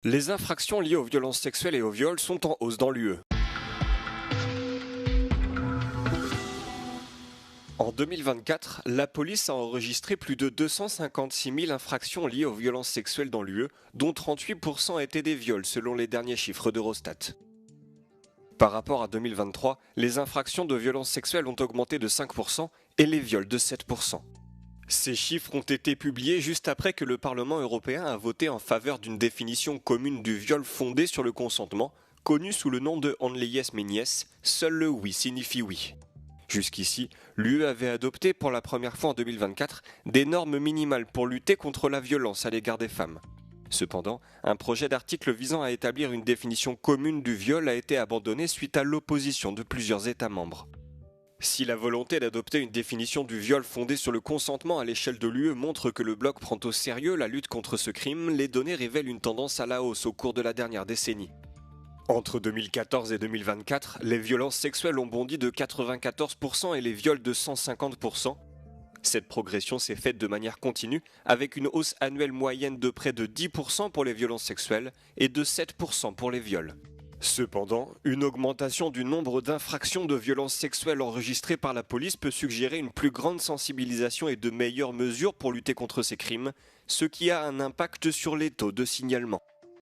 Les infractions liées aux violences sexuelles et au viol sont en hausse dans l'UE. En 2024, la police a enregistré plus de 256 000 infractions liées aux violences sexuelles dans l'UE, dont 38% étaient des viols selon les derniers chiffres d'Eurostat. Par rapport à 2023, les infractions de violences sexuelles ont augmenté de 5% et les viols de 7%. Ces chiffres ont été publiés juste après que le Parlement européen a voté en faveur d'une définition commune du viol fondée sur le consentement, connue sous le nom de Only Yes Means Yes, seul le oui signifie oui. Jusqu'ici, l'UE avait adopté pour la première fois en 2024 des normes minimales pour lutter contre la violence à l'égard des femmes. Cependant, un projet d'article visant à établir une définition commune du viol a été abandonné suite à l'opposition de plusieurs États membres. Si la volonté d'adopter une définition du viol fondée sur le consentement à l'échelle de l'UE montre que le bloc prend au sérieux la lutte contre ce crime, les données révèlent une tendance à la hausse au cours de la dernière décennie. Entre 2014 et 2024, les violences sexuelles ont bondi de 94% et les viols de 150%. Cette progression s'est faite de manière continue, avec une hausse annuelle moyenne de près de 10% pour les violences sexuelles et de 7% pour les viols. Cependant, une augmentation du nombre d'infractions de violences sexuelles enregistrées par la police peut suggérer une plus grande sensibilisation et de meilleures mesures pour lutter contre ces crimes, ce qui a un impact sur les taux de signalement.